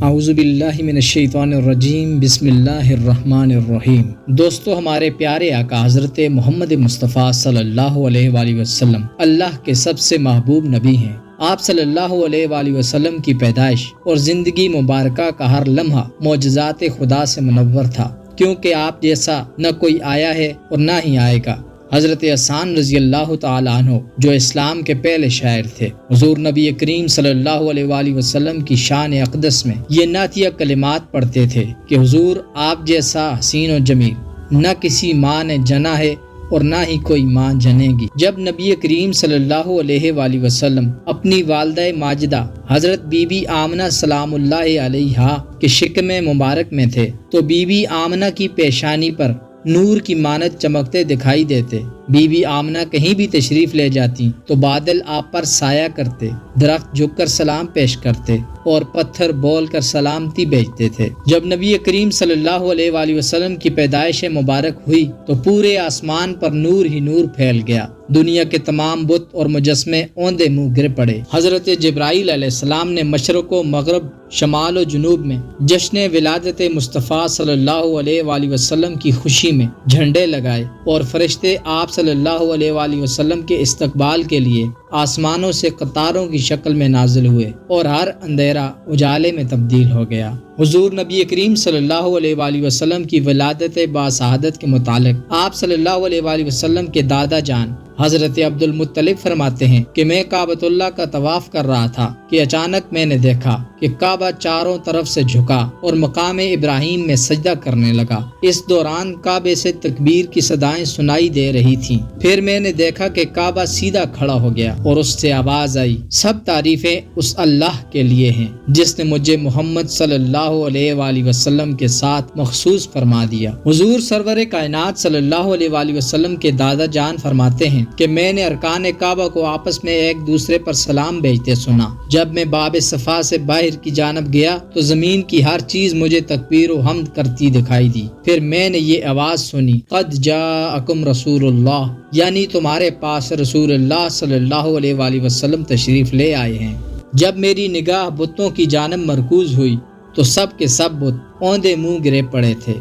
اعوذ باللہ من الشیطان الرجیم بسم اللہ الرحمن الرحیم۔ دوستو، ہمارے پیارے آقا حضرت محمد مصطفیٰ صلی اللہ علیہ وآلہ وسلم اللہ کے سب سے محبوب نبی ہیں۔ آپ صلی اللہ علیہ وآلہ وسلم کی پیدائش اور زندگی مبارکہ کا ہر لمحہ معجزات خدا سے منور تھا، کیونکہ آپ جیسا نہ کوئی آیا ہے اور نہ ہی آئے گا۔ حضرت حسان رضی اللہ تعالی عنہ جو اسلام کے پہلے شاعر تھے، حضور نبی کریم صلی اللہ علیہ وآلہ وسلم کی شان اقدس میں یہ نعتیہ کلمات پڑھتے تھے کہ حضور آپ جیسا حسین و جمیل نہ کسی ماں نے جنا ہے اور نہ ہی کوئی ماں جنے گی۔ جب نبی کریم صلی اللہ علیہ وآلہ وسلم اپنی والدہ ماجدہ حضرت بی بی آمنہ سلام اللہ علیہا کے شکم مبارک میں تھے تو بی بی آمنہ کی پیشانی پر نور کی مانند چمکتے دکھائی دیتے۔ بی بی آمنہ کہیں بھی تشریف لے جاتی تو بادل آپ پر سایہ کرتے، درخت جھک کر سلام پیش کرتے اور پتھر بول کر سلامتی بھیجتے تھے۔ جب نبی کریم صلی اللہ علیہ وآلہ وسلم کی پیدائش مبارک ہوئی تو پورے آسمان پر نور ہی نور پھیل گیا۔ دنیا کے تمام بت اور مجسمے اوندے منہ گر پڑے۔ حضرت جبرائیل علیہ السلام نے مشرق و مغرب، شمال و جنوب میں جشن ولادت مصطفیٰ صلی اللہ علیہ وآلہ وسلم کی خوشی میں جھنڈے لگائے اور فرشتے آپ صلی اللہ علیہ وآلہ وسلم کے استقبال کے لیے آسمانوں سے قطاروں کی شکل میں نازل ہوئے اور ہر اندھیرا اجالے میں تبدیل ہو گیا۔ حضور نبی کریم صلی اللہ علیہ وآلہ وسلم کی ولادت باسعادت کے متعلق آپ صلی اللہ علیہ وآلہ وسلم کے دادا جان حضرت عبد المطلب فرماتے ہیں کہ میں کعبۃ اللہ کا طواف کر رہا تھا کہ اچانک میں نے دیکھا کہ کعبہ چاروں طرف سے جھکا اور مقام ابراہیم میں سجدہ کرنے لگا۔ اس دوران کعبے سے تکبیر کی صدائیں سنائی دے رہی تھیں۔ پھر میں نے دیکھا کہ کعبہ سیدھا کھڑا ہو گیا اور اس سے آواز آئی، سب تعریفیں اس اللہ کے لیے ہیں جس نے مجھے محمد صلی اللہ علیہ وآلہ وسلم کے ساتھ مخصوص فرما دیا۔ حضور سرور کائنات صلی اللہ علیہ وآلہ وسلم کے دادا جان فرماتے ہیں کہ میں نے ارکان کعبہ کو آپس میں ایک دوسرے پر سلام بھیجتے سنا۔ جب میں باب صفا سے باہر کی جانب گیا تو زمین کی ہر چیز مجھے تکبیر و حمد کرتی دکھائی دی۔ پھر میں نے یہ آواز سنی، قد جاءکم رسول اللہ، یعنی تمہارے پاس رسول اللہ صلی اللہ علیہ وآلہ وسلم تشریف لے آئے ہیں۔ جب میری نگاہ بتوں کی جانب مرکوز ہوئی تو سب کے سب بت اوندے منہ گرے پڑے تھے۔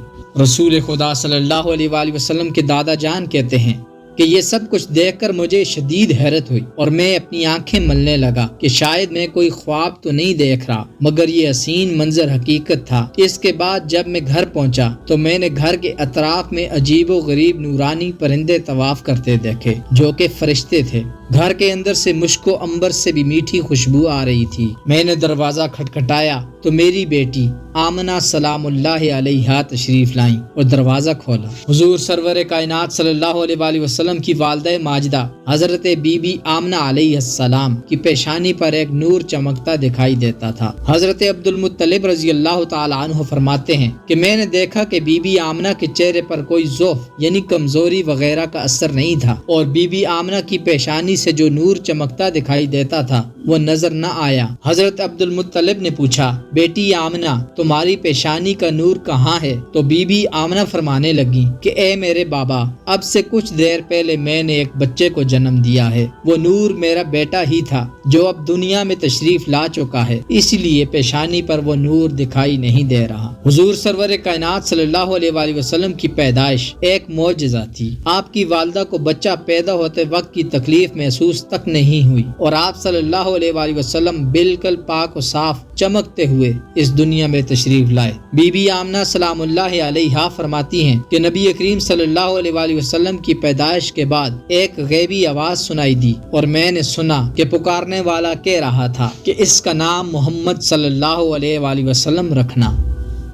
رسول خدا صلی اللہ علیہ وآلہ وسلم کے دادا جان کہتے ہیں کہ یہ سب کچھ دیکھ کر مجھے شدید حیرت ہوئی اور میں اپنی آنکھیں ملنے لگا کہ شاید میں کوئی خواب تو نہیں دیکھ رہا، مگر یہ حسین منظر حقیقت تھا۔ اس کے بعد جب میں گھر پہنچا تو میں نے گھر کے اطراف میں عجیب و غریب نورانی پرندے طواف کرتے دیکھے جو کہ فرشتے تھے۔ گھر کے اندر سے مشک و عنبر سے بھی میٹھی خوشبو آ رہی تھی۔ میں نے دروازہ کھٹکھٹایا تو میری بیٹی آمنہ سلام اللہ علیہا تشریف لائیں اور دروازہ کھولا۔ حضور سرور کائنات صلی اللہ علیہ وآلہ وسلم کی والدہ ماجدہ حضرت بی بی آمنہ علیہ السلام کی پیشانی پر ایک نور چمکتا دکھائی دیتا تھا۔ حضرت عبد المطلب رضی اللہ تعالی عنہ فرماتے ہیں کہ میں نے دیکھا کہ بی بی آمنہ کے چہرے پر کوئی ضعف یعنی کمزوری وغیرہ کا اثر نہیں تھا اور بی بی آمنہ کی پیشانی سے جو نور چمکتا دکھائی دیتا تھا وہ نظر نہ آیا۔ حضرت عبد المطلب نے پوچھا، بیٹی آمنہ تمہاری پیشانی کا نور کہاں ہے؟ تو بی بی آمنہ فرمانے لگی کہ اے میرے بابا، اب سے کچھ دیر پہلے میں نے ایک بچے کو جنم دیا ہے، وہ نور میرا بیٹا ہی تھا جو اب دنیا میں تشریف لا چکا ہے، اس لیے پیشانی پر وہ نور دکھائی نہیں دے رہا۔ حضور سرور کائنات صلی اللہ علیہ وآلہ وسلم کی پیدائش ایک معجزہ تھی۔ آپ کی والدہ کو بچہ پیدا ہوتے وقت کی تکلیف محسوس تک نہیں ہوئی اور آپ صلی اللہ علیہ وآلہ وسلم بالکل پاک و صاف چمکتے ہوئے اس دنیا میں تشریف لائے۔ بی بی آمنہ سلام اللہ علیہا فرماتی ہیں کہ نبی کریم صلی اللہ علیہ وآلہ وسلم کی پیدائش کے بعد ایک غیبی آواز سنائی دی اور میں نے سنا کہ پکارنے والا کہہ رہا تھا کہ اس کا نام محمد صلی اللہ علیہ وآلہ وسلم رکھنا۔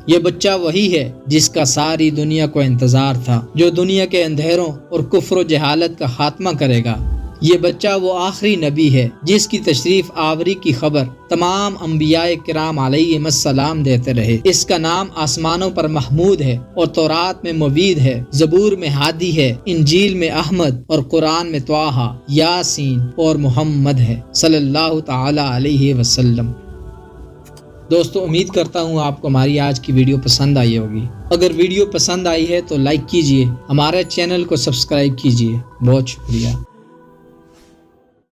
یہ بچہ وہی ہے جس کا ساری دنیا کو انتظار تھا، جو دنیا کے اندھیروں اور کفر و جہالت کا خاتمہ کرے گا۔ یہ بچہ وہ آخری نبی ہے جس کی تشریف آوری کی خبر تمام انبیاء کرام علیہم السلام دیتے رہے۔ اس کا نام آسمانوں پر محمود ہے اور تورات میں موید ہے، زبور میں ہادی ہے، انجیل میں احمد اور قرآن میں طٰہٰ، یاسین اور محمد ہے صلی اللہ تعالی علیہ وسلم۔ دوستو، امید کرتا ہوں آپ کو ہماری آج کی ویڈیو پسند آئی ہوگی۔ اگر ویڈیو پسند آئی ہے تو لائک کیجئے، ہمارے چینل کو سبسکرائب کیجئے۔ بہت شکریہ۔